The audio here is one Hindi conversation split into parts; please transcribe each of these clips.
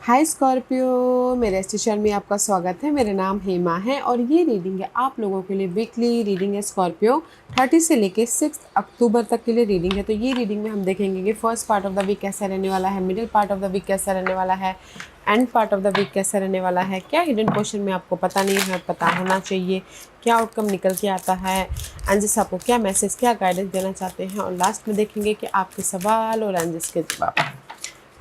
हाय स्कॉर्पियो, मेरे स्टेशन में आपका स्वागत है। मेरा नाम हेमा है और ये रीडिंग है आप लोगों के लिए। वीकली रीडिंग है स्कॉर्पियो, 30 से लेके 6 अक्टूबर तक के लिए रीडिंग है। तो ये रीडिंग में हम देखेंगे कि first part of the week कैसा रहने वाला है, middle part of the week कैसा रहने वाला है, end part of the week कैसा रहने वाला है। क्या हिडन पोर्शन में आपको पता नहीं है, पता होना चाहिए, क्या आउटकम निकल के आता है, एंजल्स आपको क्या मैसेज, क्या गाइडेंस देना चाहते हैं, और लास्ट में देखेंगे कि आपके सवाल और एंजल्स के जवाब।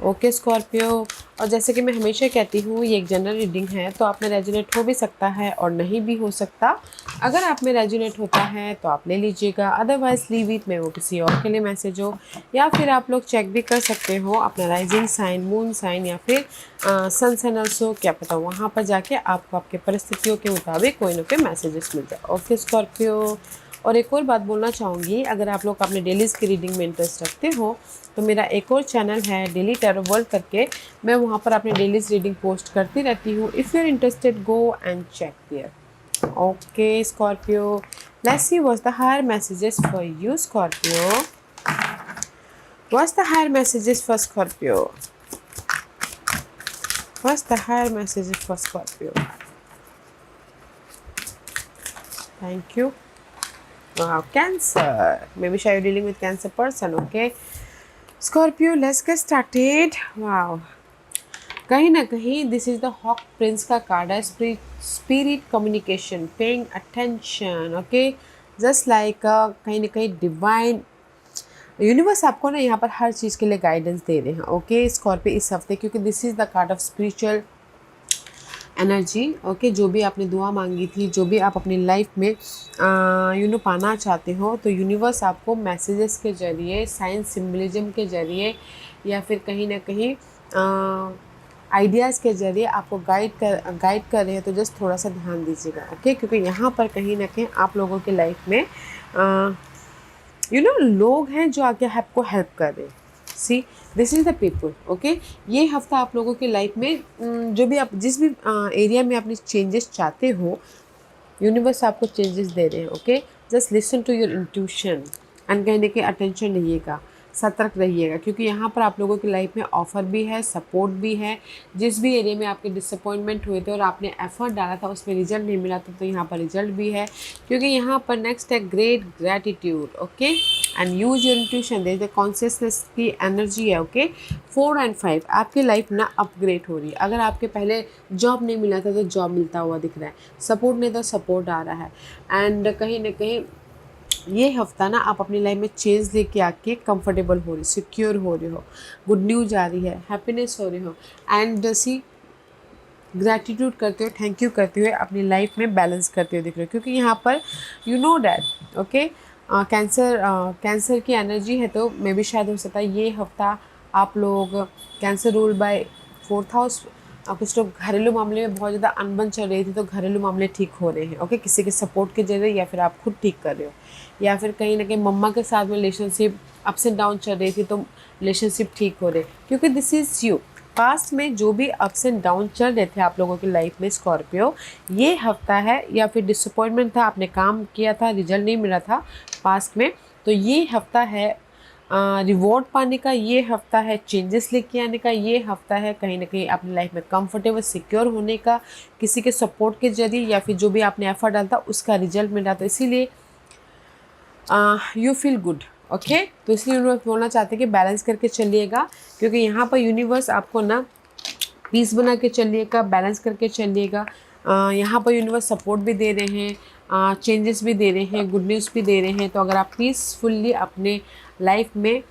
ओके स्कॉर्पियो, और जैसे कि मैं हमेशा कहती हूँ ये एक जनरल रीडिंग है, तो आप में रेजोनेट हो भी सकता है और नहीं भी हो सकता। अगर आप में रेजोनेट होता है तो आप ले लीजिएगा, अदरवाइज लीव इट में वो किसी और के लिए मैसेज हो। या फिर आप लोग चेक भी कर सकते हो अपना राइजिंग साइन, मून साइन या फिर सन साइन ऑल्सो, क्या पता वहाँ पर जाके आपको आपके परिस्थितियों के मुताबिक कोई ना कोई मैसेजेस मिल जाए। ओके स्कॉर्पियो, और एक और बात बोलना चाहूँगी, अगर आप लोग अपने डेलीज़ की रीडिंग में इंटरेस्ट रखते हो तो मेरा एक और चैनल है डेली टैरो वर्ल्ड करके, मैं वहाँ पर अपनी डेलीज़ रीडिंग पोस्ट करती रहती हूँ। If you are interested go and check there. Okay Scorpio, let's see what's the higher messages for you Scorpio. What's the higher messages for Scorpio? What's the higher messages for Scorpio? Thank you. Wow, Cancer. Maybe you're dealing with Cancer person, okay? Scorpio, let's get started. Wow. कहीं ना कहीं this is the hawk prince का कार्ड है। Spirit communication, paying attention, okay, just like कहीं ना कहीं डिवाइन यूनिवर्स आपको ना यहाँ पर हर चीज़ के लिए गाइडेंस दे रहे हैं। ओके स्कॉर्पियो, इस हफ्ते, क्योंकि this is the card of spiritual energy. Okay, जो भी आपने दुआ मांगी थी, जो भी आप अपनी लाइफ में पाना चाहते हो, तो यूनिवर्स आपको मैसेजेस के ज़रिए, साइंस सिम्बलिज्म के ज़रिए, या फिर कहीं ना कहीं आइडियाज़ के ज़रिए आपको गाइड कर रहे हैं। तो जस्ट थोड़ा सा ध्यान दीजिएगा। ओके, क्योंकि यहाँ पर कहीं ना कहीं आप लोगों के लाइफ में लोग हैं जो आके आपको हेल्प कर रहे हैं। See, this is the people. Okay, ये हफ्ता आप लोगों की लाइफ में जो भी आप जिस भी एरिया में अपनी चेंजेस चाहते हो, यूनिवर्स आपको चेंजेस दे रहे हैं। Okay, just listen to your intuition and कहने के अटेंशन रहिएगा, सतर्क रहिएगा, क्योंकि यहाँ पर आप लोगों की लाइफ में ऑफर भी है, सपोर्ट भी है। जिस भी एरिया में आपके डिसअपॉइंटमेंट हुए थे और आपने एफर्ट डाला था उसमें रिजल्ट नहीं मिला था, तो यहाँ पर रिजल्ट भी है, क्योंकि यहाँ पर नेक्स्ट है great gratitude. Okay, and use your intuition, there is consciousness की एनर्जी है। ओके, 4 एंड 5 आपकी लाइफ ना अपग्रेड हो रही है। अगर आपके पहले जॉब नहीं मिला था तो जॉब मिलता हुआ दिख रहा है, सपोर्ट नहीं तो सपोर्ट आ रहा है, एंड कहीं ना कहीं ये हफ्ता ना आप अपनी लाइफ में चेंज लेके आके कंफर्टेबल हो रही, सिक्योर हो रहे हो, गुड न्यूज आ रही है, हैप्पीनेस हो रही हो, एंड सी ग्रैटिट्यूड करते हो, थैंक यू करते हुए अपनी लाइफ में बैलेंस करते हुए दिख रहे हो, क्योंकि यहाँ पर you know that. Okay, cancer की एनर्जी है, तो मे भी शायद हो सकता है ये हफ्ता आप लोग cancer rule by 4th house, कुछ लोग घरेलू मामले में बहुत ज़्यादा अनबन चल रही थी, तो घरेलू मामले ठीक हो रहे हैं। ओके, किसी के सपोर्ट के जरिए, या फिर आप खुद ठीक कर रहे हो, या फिर कहीं ना कहीं मम्मा के साथ में रिलेशनशिप अप्स एंड डाउन चल रही थी, तो रिलेशनशिप ठीक हो रहे, क्योंकि दिस इज़ यू। पास्ट में जो भी अप्स एंड डाउन चल रहे थे आप लोगों की लाइफ में स्कॉर्पियो, ये हफ्ता है, या फिर डिसअपॉइंटमेंट था, आपने काम किया था, रिजल्ट नहीं मिला था पास्ट में, तो ये हफ्ता है रिवॉर्ड पाने का, ये हफ्ता है चेंजेस लेके आने का, ये हफ्ता है कहीं ना कहीं अपनी लाइफ में कंफर्टेबल सिक्योर होने का, किसी के सपोर्ट के जरिए, या फिर जो भी आपने एफर्ट डाला था उसका रिजल्ट मिला, तो इसीलिए यू फील गुड। ओके, तो इसलिए यूनिवर्स बोलना चाहते हैं कि बैलेंस करके चलिएगा, क्योंकि यहाँ पर यूनिवर्स आपको ना पीस बना के चलिएगा, बैलेंस करके चलिएगा। यहाँ पर यूनिवर्स सपोर्ट भी दे रहे हैं, चेंजेस भी दे रहे हैं, गुड न्यूज़ भी दे रहे हैं। तो अगर आप पीसफुल्ली अपने लाइफ में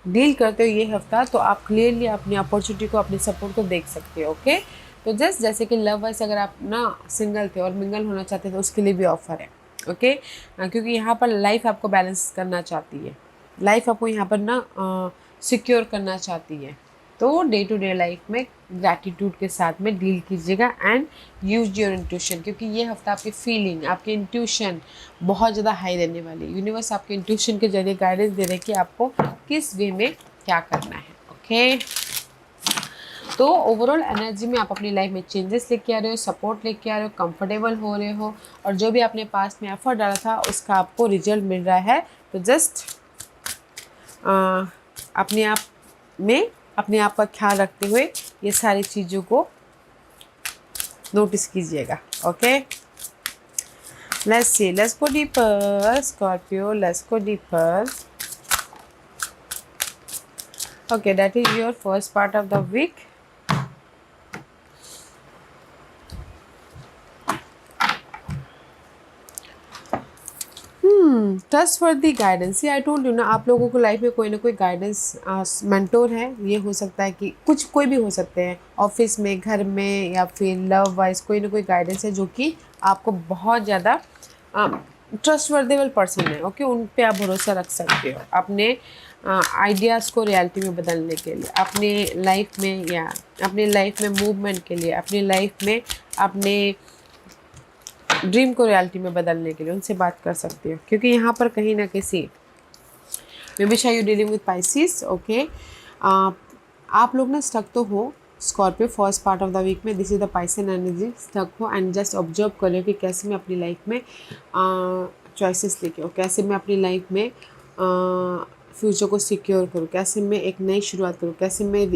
डील करते हो ये हफ्ता, तो आप क्लियरली अपनी अपॉर्चुनिटी को, अपने सपोर्ट को देख सकते हो। ओके, तो जस्ट जैसे कि लव वाइज अगर आप ना सिंगल थे और मिंगल होना चाहते थे, तो उसके लिए भी ऑफर है। ओके, क्योंकि यहाँ पर लाइफ आपको बैलेंस करना चाहती है, लाइफ आपको यहाँ पर ना सिक्योर करना चाहती है। तो डे टू डे लाइफ में ग्रैटिट्यूड के साथ में डील कीजिएगा एंड यूज योर इंट्यूशन, क्योंकि ये हफ्ता आपकी फीलिंग, आपकी इंट्यूशन बहुत ज़्यादा हाई रहने वाली है। यूनिवर्स आपके इंट्यूशन के जरिए गाइडेंस दे रहे हैं कि आपको किस वे में क्या करना है। ओके, तो ओवरऑल एनर्जी में आप अपनी लाइफ में चेंजेस लेके आ रहे हो, सपोर्ट लेके आ रहे हो, कंफर्टेबल हो रहे हो, और जो भी आपने पास्ट में एफर्ट डाला था उसका आपको रिजल्ट मिल रहा है। तो जस्ट अपने आप में अपने आप का ख्याल रखते हुए ये सारी चीज़ों को नोटिस कीजिएगा। Okay, let's see, let's go deeper Scorpio, let's go deeper. Okay, that is your first part of the week. Trust for the guidance. I told you ना, आप लोगों को लाइफ में कोई ना कोई गाइडेंस मेंटोर है। ये हो सकता है कि कुछ कोई भी हो सकते हैं, ऑफिस में, घर में, या फिर लव वाइज कोई ना कोई गाइडेंस है जो कि आपको बहुत ज़्यादा ट्रस्टवर्देबल पर्सन है। ओके, उन पे आप भरोसा रख सकते हो अपने आइडियाज़ को रियलिटी में बदलने के लिए, अपने लाइफ में, या अपने लाइफ में मूवमेंट के लिए, अपनी लाइफ में अपने ड्रीम को रियलिटी में बदलने के लिए उनसे बात कर सकते हो। क्योंकि यहाँ पर कहीं ना किसी मे बी शायद you dealing with Pisces. Okay, आप लोग ना स्टक तो हो Scorpio first part of the week में। This is the Pisces energy. Stuck हो एंड जस्ट ऑब्जर्व करो कि कैसे मैं अपनी लाइफ में चॉइसेस लेके हो, कैसे मैं अपनी लाइफ में फ्यूचर को सिक्योर करूँ, कैसे मैं एक नई शुरुआत करूँ, कैसे मैं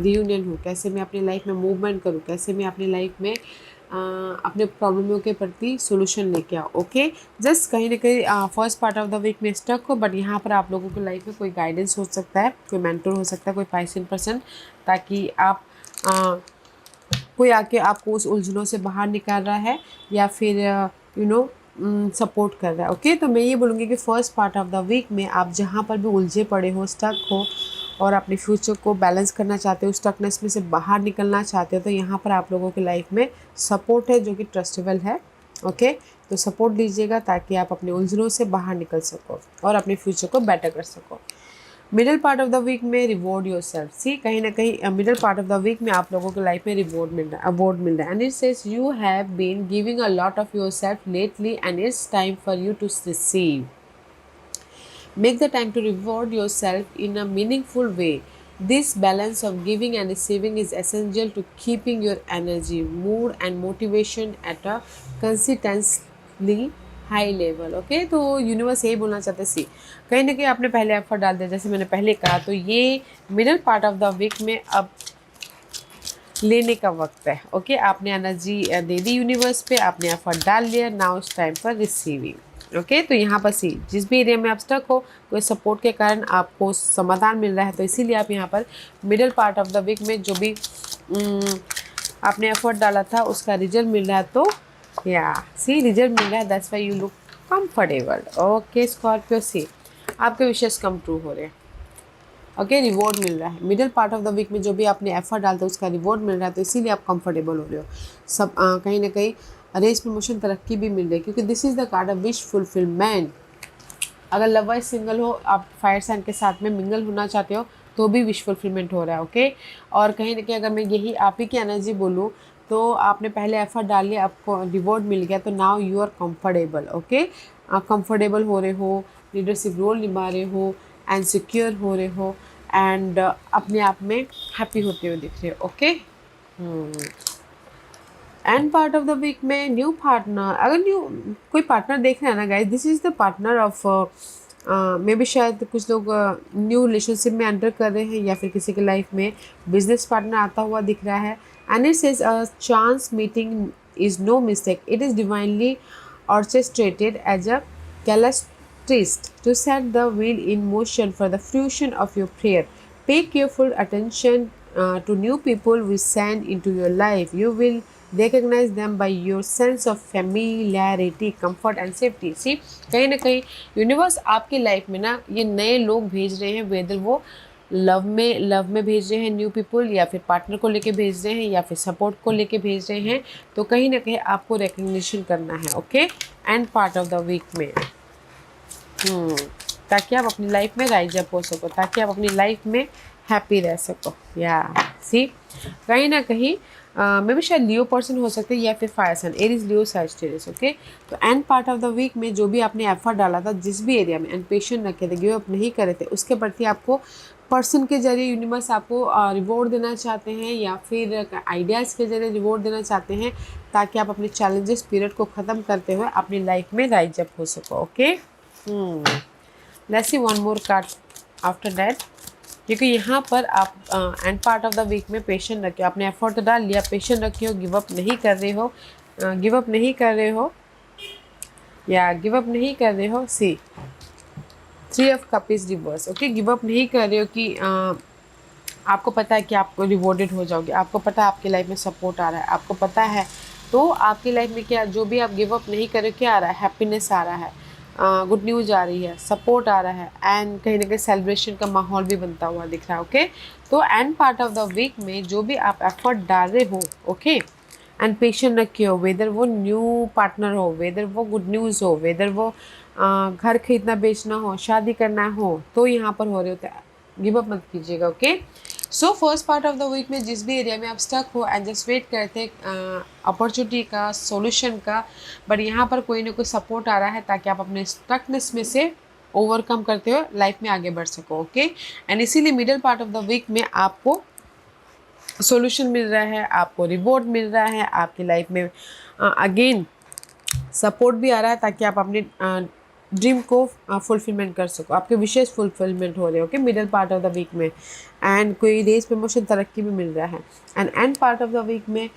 रियूनियन हूँ, कैसे मैं अपनी लाइफ में मूवमेंट करूँ, कैसे मैं अपनी लाइफ में अपने प्रॉब्लमों के प्रति सोल्यूशन लेके आओ। ओके, जस्ट कहीं ना कहीं first part of the week में स्टक हो, बट यहाँ पर आप लोगों की लाइफ में कोई गाइडेंस हो सकता है, कोई मेंटर हो सकता है, कोई पाइसन पर्सन, ताकि आप कोई आके आपको उस उलझनों से बाहर निकाल रहा है या फिर यू नो सपोर्ट कर रहा है। ओके, तो मैं ये बोलूँगी कि first part of the week में आप जहाँ पर भी उलझे पड़े हो, स्टक हो और अपने फ्यूचर को बैलेंस करना चाहते हो, स्टकनेस में से बाहर निकलना चाहते हो, तो यहाँ पर आप लोगों की लाइफ में सपोर्ट है जो कि ट्रस्टेबल है। ओके, तो सपोर्ट दीजिएगा ताकि आप अपने उलझनों से बाहर निकल सको और अपने फ्यूचर को बेटर कर सको। Middle part of the week में रिवॉर्ड योर सेल्फ। सी, कहीं ना कहीं middle part of the week में आप लोगों की लाइफ में रिवॉर्ड मिल रहा है, अवार्ड मिल रहा है। And it says you have been giving a lot of yourself lately and it's time for you to receive. Make the time to reward yourself in a meaningful way. This balance of giving and receiving is essential to keeping your energy, mood and motivation at a consistently high level. Okay, तो यूनिवर्स यही बोलना चाहते सी, कहीं ना कहीं आपने पहले एफर्ट डाल दिया, जैसे मैंने पहले कहा, तो ये middle part of the week में अब लेने का वक्त है। ओके, आपने एनर्जी दे दी यूनिवर्स पे, आपने एफर्ट डाल लिया, now it's time for receiving. Okay, तो यहाँ पर सी, जिस भी एरिया में आप स्टक हो, कोई सपोर्ट के कारण आपको समाधान मिल रहा है, तो इसीलिए आप यहाँ पर middle part of the week में जो भी आपने एफर्ट डाला था उसका रिजल्ट मिल रहा है। तो या सी, रिजल्ट मिल रहा है, that's why you look comfortable. Okay Scorpio, see आपके विशेष कम ट्रू हो रहे हैं। ओके, रिवॉर्ड मिल रहा है middle part of the week में, जो भी आपने एफर्ट डालता है उसका रिवॉर्ड मिल रहा है, तो इसीलिए आप कंफर्टेबल हो रहे हो। सब कहीं ना कहीं रेस प्रमोशन, तरक्की भी मिल रही है, क्योंकि this is the card of wish fulfilment. अगर लव वाइज सिंगल हो, आप फायर साइन के साथ में मिंगल होना चाहते हो, तो भी विश फुलफिलमेंट हो रहा है। ओके, और कहीं ना कहीं अगर मैं यही आप ही की एनर्जी बोलूँ, तो आपने पहले एफर्ट डाल लिया, आपको रिवॉर्ड मिल गया, तो now you are comfortable. Okay, आप कंफर्टेबल हो रहे हो, लीडरशिप रोल निभा रहे हो एंड सिक्योर हो रहे हो एंड अपने आप में हैप्पी होते हुए दिख रहे हो। Okay, end part of the week में न्यू पार्टनर, अगर न्यू कोई पार्टनर देख रहे हैं ना guys, this is the partner of maybe शायद कुछ लोग न्यू रिलेशनशिप में एंटर कर रहे हैं, या फिर किसी की लाइफ में बिजनेस पार्टनर आता हुआ दिख रहा है। And it says a chance meeting is no mistake, it is divinely orchestrated as a catalyst to set the wheel in motion for the fruition of your prayer. Pay careful attention to new people we send into your life. You will recognize them by your sense of familiarity, comfort and safety. See, कहीं ना कहीं यूनिवर्स आपकी लाइफ में ना ये नए लोग भेज रहे हैं, वेदर वो लव में भेज रहे हैं न्यू पीपल, या फिर पार्टनर को लेके भेज रहे हैं, या फिर सपोर्ट को लेके भेज रहे हैं, तो कहीं ना कहीं आपको रिकग्निशन करना है। Okay, end part of the week में ताकि आप अपनी लाइफ में राइज अप हो सको, ताकि आप अपनी लाइफ में हैप्पी रह सको। या सी, कहीं ना कहीं मे भी शायद लियो पर्सन हो सकते हैं, या फिर fire sign, Aries, Leo, Sagittarius. Okay, तो end part of the week में जो भी आपने एफर्ट डाला था, जिस भी एरिया में, एंड पेशेंट रखे थे, गिव अप नहीं करे थे, उसके प्रति आपको पर्सन के जरिए यूनिवर्स आपको रिवॉर्ड देना चाहते हैं, या फिर आइडियाज़ के जरिए रिवॉर्ड देना चाहते हैं, ताकि आप अपने चैलेंजेस पीरियड को ख़त्म करते हुए अपनी लाइफ में राइज अप हो सको। Okay, let's see one more card after that. क्योंकि यहाँ पर आप end part of the week में पेशेंट रखे, आपने एफर्ट तो डाल लिया, पेशेंट रखे हो, गिव अप नहीं कर रहे हो, गिव अप नहीं कर रहे हो या गिव अप नहीं कर रहे हो। सी 3 of cup is reverse. Okay, give up नहीं कर रहे हो कि आपको पता है कि आप रिवॉर्डेड हो जाओगे, आपको पता है आपकी लाइफ में सपोर्ट आ रहा है, आपको पता है, तो आपकी लाइफ में क्या, जो भी आप गिव अप नहीं कर रहे हो, क्या आ रहा है, हैप्पीनेस आ रहा है, गुड न्यूज़ आ रही है, सपोर्ट आ रहा है, एंड कहीं ना कहीं सेलिब्रेशन का माहौल भी बनता हुआ दिख रहा है। ओके, तो end part of the week में जो भी आप एफर्ट डाल रहे हो, ओके, एंड पेशेंट रखे हो, वेदर वो न्यू पार्टनर हो, वेदर वो गुड न्यूज़ हो, वेदर वो घर खरीदना बेचना हो, शादी करना हो, तो यहाँ पर हो रहे होते हैं, गिव अप मत कीजिएगा। Okay, so first part of the week में जिस भी एरिया में आप स्टक हो एंड जस्ट वेट करते अपॉर्चुनिटी का, सॉल्यूशन का, बट यहाँ पर कोई ना कोई सपोर्ट आ रहा है ताकि आप अपने स्टकनेस में से ओवरकम करते हुए लाइफ में आगे बढ़ सको। ओके, एंड इसीलिए middle part of the week में आपको सॉल्यूशन मिल रहा है, आपको रिवॉर्ड मिल रहा है, आपकी लाइफ में अगेन सपोर्ट भी आ रहा है ताकि आप अपने ड्रीम को फुलफिलमेंट कर सको, आपके विशेष फुलफिलमेंट हो रहे हो। Okay, middle part of the week में, एंड कोई रेस प्रमोशन तरक्की भी मिल रहा है, and end part of the week में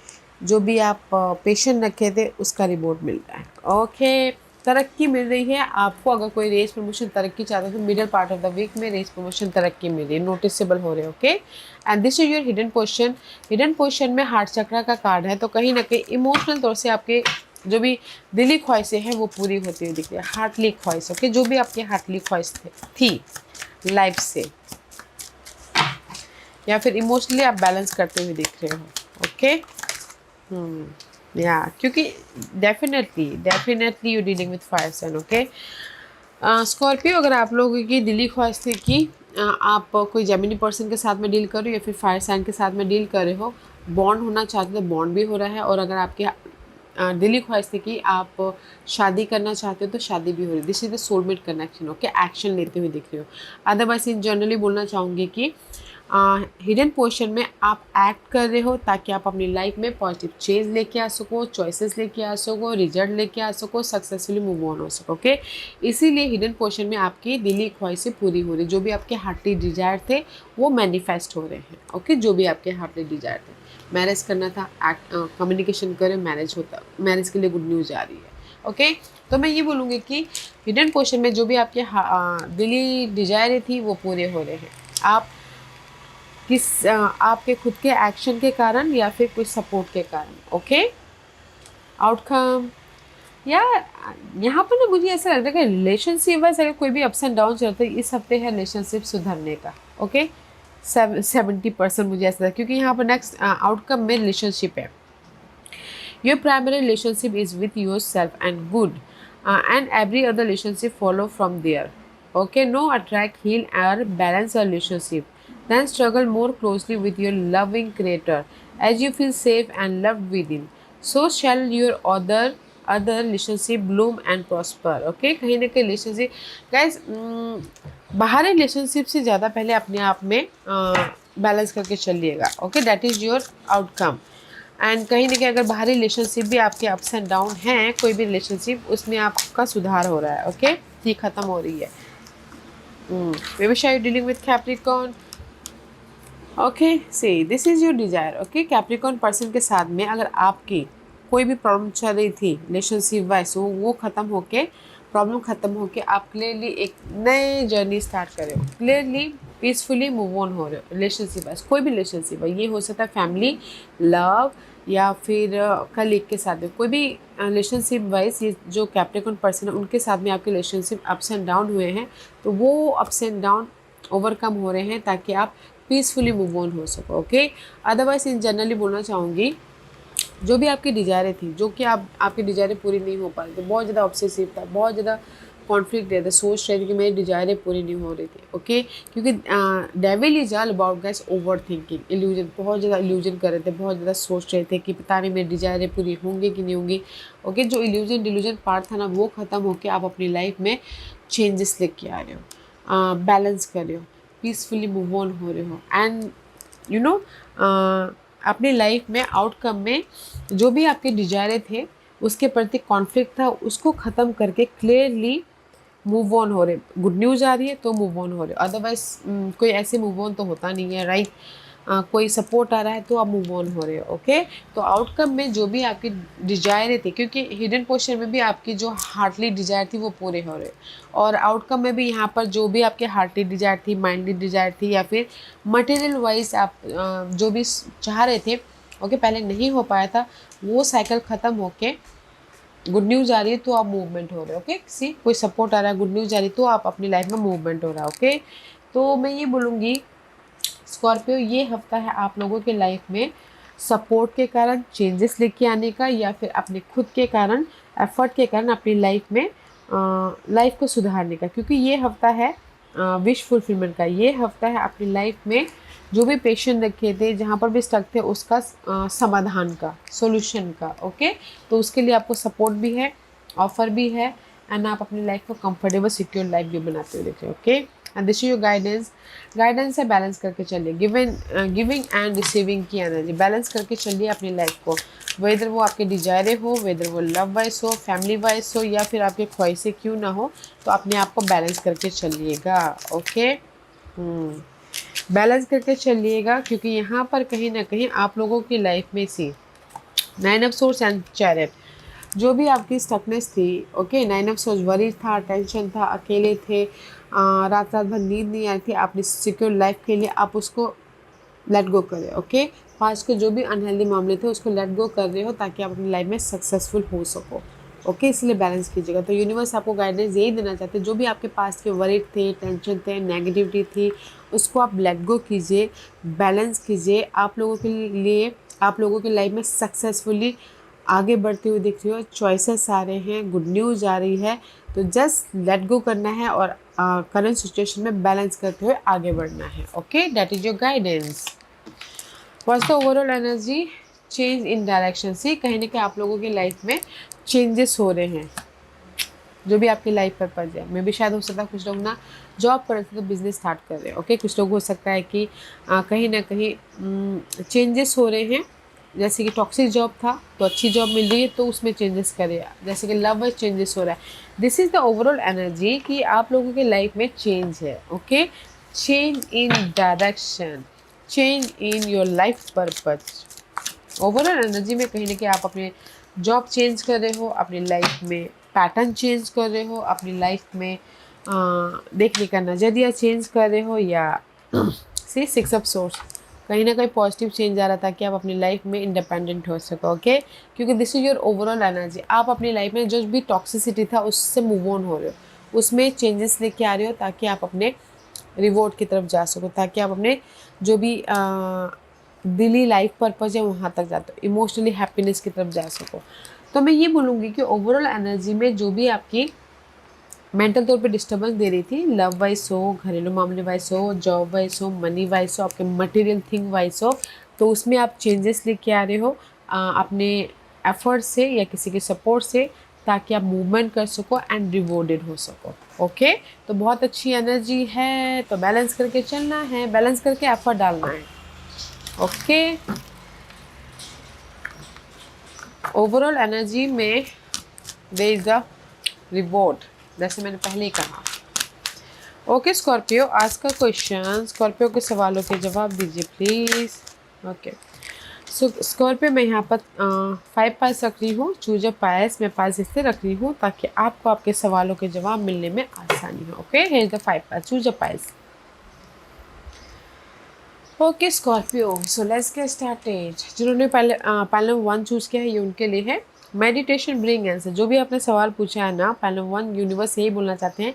जो भी आप पेशेंट रखे थे उसका रिवॉर्ड मिल रहा है। ओके, तरक्की मिल रही है आपको, अगर कोई रेस प्रमोशन तरक्की चाहते हो तो middle part of the week में रेस प्रमोशन तरक्की मिल रही है, नोटिसेबल हो रहे हैं। Okay, and this is your hidden position. Hidden position में हार्ट चक्र का कार्ड है, तो कहीं ना कहीं इमोशनल तौर से आपके जो भी दिली ख्वाहिशें हैं वो पूरी होती हुई दिख रही है, हार्टली ख्वाहिश। ओके, जो भी आपकी हार्टली ख्वाहिश थी लाइफ से, या फिर इमोशनली आप बैलेंस करते हुए दिख रहे हो। ओके, या क्योंकि definitely you dealing with fire sign. Okay, Scorpio, अगर आप लोगों की दिली ख्वाहिश थी कि आप कोई जेमिनी पर्सन के साथ में डील कर रहे हो या फिर फायर साइन के साथ में डील कर रहे हो, बॉन्ड होना चाहते हो तो बॉन्ड भी हो रहा है, और अगर आपके दिली ख्वाहिश थी कि आप शादी करना चाहते हो तो शादी भी हो रही है। This is the soulmate connection. Okay, action लेते हुए दिख रहे हो। अदरवाइज इन जनरली बोलना चाहूँगी कि हिडन पोजीशन में आप एक्ट कर रहे हो ताकि आप अपनी लाइफ में पॉजिटिव चेंज लेके आ सको, चॉइसेस लेके आ सको, रिजल्ट लेके आ सको, सक्सेसफुली मूव ऑन हो सको। ओके, इसीलिए हिडन पोजीशन में आपकी दिली ख्वाहिशें पूरी हो रही, जो भी आपके हार्टली डिजायर थे वो मैनिफेस्ट हो रहे हैं। ओके, जो भी आपके हार्टली डिजायर थे, मैरिज करना था, कम्युनिकेशन करें, मैरिज होता, मैरिज के लिए गुड न्यूज़ आ रही है। ओके, तो मैं ये बोलूँगी कि हिडन पोजीशन में जो भी आपके दिली डिजायर थी वो पूरे हो रहे हैं, आप आपके खुद के एक्शन के कारण या फिर कुछ सपोर्ट के कारण। ओके, आउटकम, या यहाँ पर ना मुझे ऐसा लगता है कि रिलेशनशिप वाइज अगर कोई भी अप्स एंड डाउन चलते हैं, इस हफ्ते है रिलेशनशिप सुधरने का। ओके, 70% मुझे ऐसा लगता है, क्योंकि यहाँ पर नेक्स्ट आउटकम में रिलेशनशिप है। Your primary relationship is with your self and good, and every other relationship follow from there. Okay, no attract, heal और balance a relationship, then struggle more closely with your loving creator as you feel safe and loved within, so shall your other relationship bloom and prosper. Okay, कहीं ना कहीं रिलेशनशिप गाइज, बाहरी रिलेशनशिप से ज़्यादा पहले अपने आप में बैलेंस करके चलिएगा। Okay, that is your outcome. And कहीं ना कहीं अगर बाहरी रिलेशनशिप भी आपके अप्स एंड डाउन हैं, कोई भी रिलेशनशिप, उसमें आपका सुधार हो रहा है। ओके, ये ख़त्म हो रही है। मे बी शायद dealing with Capricorn. Okay, C this is your desire. Okay, Capricorn person के साथ में अगर आपकी कोई भी प्रॉब्लम चल रही थी रिलेशनशिप वाइज, वो ख़त्म होके, प्रॉब्लम ख़त्म होके आप क्लियरली एक नए जर्नी स्टार्ट कर रहे हो, क्लियरली पीसफुली मूव ऑन हो रहे हो रिलेशनशिप वाइज। कोई भी रिलेशनशिप है, ये हो सकता है फैमिली, लव, या फिर कलीग के साथ में, कोई भी रिलेशनशिप वाइज ये जो कैप्रिकॉर्न पर्सन है उनके साथ में आपके रिलेशनशिप अप्स एंड डाउन हुए हैं, तो वो अप्स एंड डाउन ओवरकम हो रहे हैं ताकि आप पीसफुली मूव ऑन हो सको। ओके, अदरवाइज इन जनरली बोलना चाहूँगी, जो भी आपकी डिजायरें थी, जो कि आपकी डिजायरें पूरी नहीं हो पा रही थी, बहुत ज़्यादा ऑब्सेसिव था, बहुत ज़्यादा कॉन्फ्लिक्ट रहता, सोच रहे थे कि मेरी डिजायरें पूरी नहीं हो रही थी। ओके, क्योंकि devil is all about guys over thinking, illusion, बहुत ज़्यादा इल्यूजन कर रहे थे, बहुत ज़्यादा सोच रहे थे कि पता नहीं मेरी डिजायरें पूरी होंगी कि नहीं होंगी। ओके, जो इल्यूजन डिल्यूजन पार्ट था ना, वो ख़त्म होकर आप अपनी लाइफ में चेंजेस लेके आ रहे हो, बैलेंस कर रहे हो, पीसफुली मूव ऑन हो रहे हो, एंड यू नो अपनी लाइफ में आउटकम में जो भी आपके डिजायरें थे, उसके प्रति कॉन्फ्लिक्ट था, उसको ख़त्म करके क्लियरली मूव ऑन हो रहे, गुड न्यूज़ आ रही है तो मूव ऑन हो रहे, अदरवाइज कोई ऐसे मूव ऑन तो होता नहीं है, राइट। कोई सपोर्ट आ रहा है तो आप मूव ऑन हो रहे हो, ओके। तो आउटकम में जो भी आपकी डिजायर थी, क्योंकि हिडन पोर्शन में भी आपकी जो हार्टली डिजायर थी वो पूरे हो रहे, और आउटकम में भी यहाँ पर जो भी आपके हार्टली डिजायर थी, माइंडली डिजायर थी, या फिर मटेरियल वाइज आप जो भी चाह रहे थे, ओके, पहले नहीं हो पाया था, वो साइकिल ख़त्म होके गुड न्यूज़ आ रही है तो आप मूवमेंट हो रहे हो, ओके। सी कोई सपोर्ट आ रहा है, गुड न्यूज़ आ रही है तो आप अपनी लाइफ में मूवमेंट हो रहा है, ओके। तो मैं ये बोलूँगी स्कॉर्पियो, ये हफ्ता है आप लोगों के लाइफ में सपोर्ट के कारण चेंजेस लेके आने का, या फिर अपने खुद के कारण, एफर्ट के कारण अपनी लाइफ में लाइफ को सुधारने का, क्योंकि ये हफ्ता है विश फुलफिलमेंट का। ये हफ्ता है अपनी लाइफ में जो भी पेशेंट रखे थे, जहाँ पर भी स्टक थे, उसका समाधान का, सॉल्यूशन का, ओके। तो उसके लिए आपको सपोर्ट भी है, ऑफर भी है, एंड आप अपनी लाइफ को कंफर्टेबल सिक्योर लाइफ भी बनाते हुए देखें, okay. And this is your guidance. Guidance है, बैलेंस करके चलिए, गिविंग एंड रिसीविंग की एनर्जी, बैलेंस करके चलिए अपनी लाइफ को, वेदर वो आपके डिजायरे हो, वेदर वो लव वाइज हो, फैमिली वाइज हो, या फिर आपके ख्वाहिशें क्यों ना हो, तो अपने आप को बैलेंस करके चलिएगा, ओके। बैलेंस करके चलिएगा, क्योंकि यहाँ पर कहीं ना कहीं आप लोगों की लाइफ में सी 9 ऑफ सोर्स एंड चैरियट, जो भी आपकी स्टकनेस थी, ओके, 9 ऑफ सोर्स वरी था, टेंशन था, अकेले थे, रात रात भर नींद नहीं आई थी, आपने सिक्योर लाइफ के लिए आप उसको लेट गो करें, ओके। पास्ट के जो भी अनहेल्दी मामले थे उसको लेट गो कर रहे हो, ताकि आप अपनी लाइफ में सक्सेसफुल हो सको, ओके। इसलिए बैलेंस कीजिएगा। तो यूनिवर्स आपको गाइडेंस यही देना चाहते हैं, जो भी आपके पास के वरीड थे, टेंशन थे, नेगेटिविटी थी, उसको आप लेट गो कीजिए, बैलेंस कीजिए। आप लोगों के लिए, आप लोगों की लाइफ में सक्सेसफुली आगे बढ़ते हुए दिख रही हो, चॉइसेस आ रहे हैं, गुड न्यूज़ आ रही है, तो जस्ट लेट गो करना है और करंट सिचुएशन में बैलेंस करते हुए आगे बढ़ना है, okay. That is your guidance. What's the overall energy? Change in direction. See कहीं ना कहीं आप लोगों की लाइफ में चेंजेस हो रहे हैं, जो भी आपकी लाइफ पर्पज है। मे भी शायद हो सकता है कुछ लोग ना जॉब कर रहे थे तो बिजनेस स्टार्ट कर रहे हैं, ओके। कुछ लोग हो सकता है कि कहीं ना कहीं चेंजेस हो रहे हैं, जैसे कि टॉक्सिक जॉब था तो अच्छी जॉब मिल रही है तो उसमें चेंजेस करे, जैसे कि लव में चेंजेस हो रहा है। This is the overall energy कि आप लोगों के लाइफ में चेंज है, okay. Change in direction, change in your life purpose. Overall energy में कहीं ना कहीं आप अपने जॉब चेंज कर रहे हो, अपनी लाइफ में पैटर्न चेंज कर रहे हो, अपनी लाइफ में देखने का नज़रिया चेंज कर रहे हो, या सी 6 ऑफ सोर्स, कहीं ना कहीं पॉजिटिव चेंज आ रहा था कि आप अपनी लाइफ में इंडिपेंडेंट हो सको, ओके। क्योंकि this is your overall energy. आप अपनी लाइफ में जो भी टॉक्सिसिटी था उससे मूव ऑन हो रहे हो, उसमें चेंजेस लेके आ रहे हो, ताकि आप अपने रिवॉर्ड की तरफ जा सको, ताकि आप अपने जो भी दिली लाइफ पर्पज है वहाँ तक जाते हो, इमोशनली हैप्पीनेस की तरफ जा सको। तो मैं ये बोलूँगी कि ओवरऑल एनर्जी में जो भी आपकी मेंटल तौर पे डिस्टर्बेंस दे रही थी, लव वाइज हो, घरेलू मामले वाइज हो, जॉब वाइज हो, मनी वाइज हो, आपके मटेरियल थिंग वाइज हो, तो उसमें आप चेंजेस लेके आ रहे हो अपने एफर्ट से या किसी के सपोर्ट से, ताकि आप मूवमेंट कर सको एंड रिवॉर्डेड हो सको, ओके। तो बहुत अच्छी एनर्जी है, तो बैलेंस करके चलना है, बैलेंस करके एफर्ट डालना है, ओके। ओवरऑल एनर्जी में देयर इज द रिवॉर्ड, जैसे मैंने पहले ही कहा, ओके। स्कॉर्पियो, आज का क्वेश्चन, स्कॉर्पियो के सवालों के जवाब दीजिए प्लीज़, ओके। सो स्कॉर्पियो, मैं यहाँ पर 5 पाइस रख रही हूँ, चूज अ पाइस मैं 5 इससे रख रही हूँ ताकि आपको आपके सवालों के जवाब मिलने में आसानी हो, okay. Here is the 5 price, choose a price, okay. Scorpio, so let's get started. जिन्होंने पहले पैनल 1 चूज़ किया है ये उनके लिए है। मेडिटेशन ब्रिंग आंसर, जो भी आपने सवाल पूछा है ना, पैनल 1 यूनिवर्स यही बोलना चाहते हैं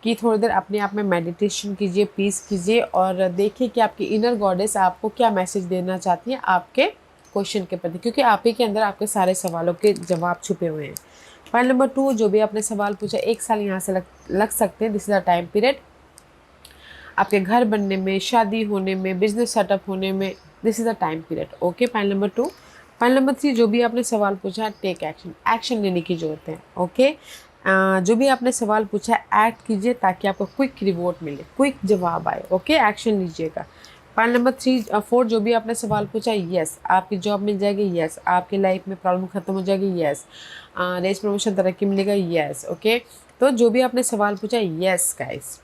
कि थोड़ी देर अपने आप में मेडिटेशन कीजिए, पीस कीजिए, और देखिए कि आपकी इनर गॉडेस आपको क्या मैसेज देना चाहती है आपके क्वेश्चन के प्रति, क्योंकि आप ही के अंदर आपके सारे सवालों के जवाब छुपे हुए हैं। पॉइंट नंबर 2, जो भी आपने सवाल पूछा 1 साल यहाँ से लग सकते हैं, this is the time period आपके घर बनने में, शादी होने में, बिजनेस सेटअप होने में, this is the time period, okay. Point number 2। Point number 3, जो भी आपने सवाल पूछा टेक एक्शन, एक्शन लेने की जरूरत है, ओके। जो भी आपने सवाल पूछा एक्ट कीजिए ताकि आपको क्विक रिवॉर्ड मिले, क्विक जवाब आए, ओके। एक्शन लीजिएगा। पॉइंट नंबर 4, जो भी आपने सवाल पूछा, यस आपकी जॉब मिल जाएगी, यस आपकी लाइफ में प्रॉब्लम खत्म हो जाएगी, यस रेस प्रमोशन तरक्की मिलेगा, यस, ओके। तो जो भी आपने सवाल पूछा, यस गाइस।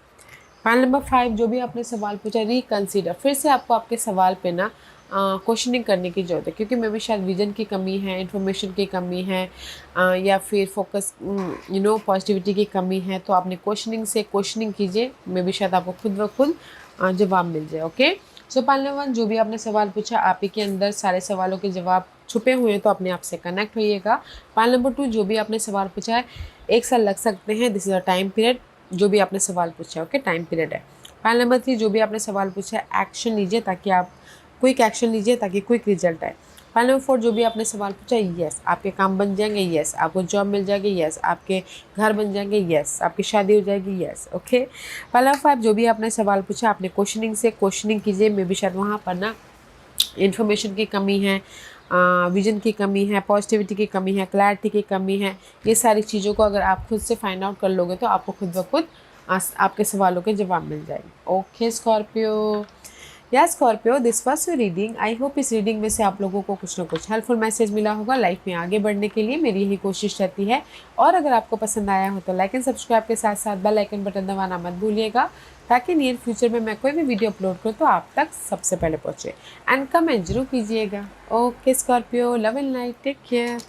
पॉइंट नंबर 5, जो भी आपने सवाल पूछा, रिकंसीडर। फिर से आपको आपके सवाल पे ना क्वेश्चनिंग करने की ज़रूरत है, क्योंकि मे भी शायद विजन की कमी है, इन्फॉर्मेशन की कमी है, या फिर फोकस पॉजिटिविटी की कमी है। तो आपने क्वेश्चनिंग कीजिए, मे भी शायद आपको खुद ब खुद जवाब मिल जाए। ओके, सो पॉइंट नंबर 1, जो भी आपने सवाल पूछा, आप ही के अंदर सारे सवालों के जवाब छुपे हुए हैं, तो अपने आप से कनेक्ट होइएगा। पॉइंट नंबर 2, जो भी आपने सवाल पूछा है, 1 साल लग सकते हैं, this is a time period. जो भी आपने सवाल पूछा है, ओके, टाइम पीरियड है। पॉइंट नंबर 3, जो भी आपने सवाल पूछा है, एक्शन लीजिए ताकि आप क्विक एक्शन लीजिए ताकि क्विक रिजल्ट आए। पॉइंट नंबर 4, जो भी आपने सवाल पूछा, यस आपके काम बन जाएंगे, यस आपको जॉब मिल जाएगी, यस आपके घर बन जाएंगे, यस आपकी शादी हो जाएगी, यस। ओके, पॉइंट नंबर 5, जो भी आपने सवाल पूछा, आपने क्वेश्चनिंग कीजिए। मे बी शायद वहाँ पर ना इन्फॉर्मेशन की कमी है, विजन की कमी है, पॉजिटिविटी की कमी है, क्लैरिटी की कमी है। ये सारी चीज़ों को अगर आप खुद से फाइंड आउट कर लोगे तो आपको खुद ब खुद आपके सवालों के जवाब मिल जाएंगे। ओके स्कॉर्पियो, या Scorpio, this was your reading. I hope इस रीडिंग में से आप लोगों को कुछ ना कुछ हेल्पफुल मैसेज मिला होगा। लाइफ में आगे बढ़ने के लिए मेरी यही कोशिश रहती है। और अगर आपको पसंद आया हो तो लाइक एंड सब्सक्राइब के साथ साथ बेल आइकन बटन दबाना मत भूलिएगा, ताकि नियर फ्यूचर में मैं कोई भी वीडियो अपलोड करूँ तो आप तक सबसे पहले पहुँचे। एंड कमेंट जरूर कीजिएगा। Okay Scorpio, love and light, take care.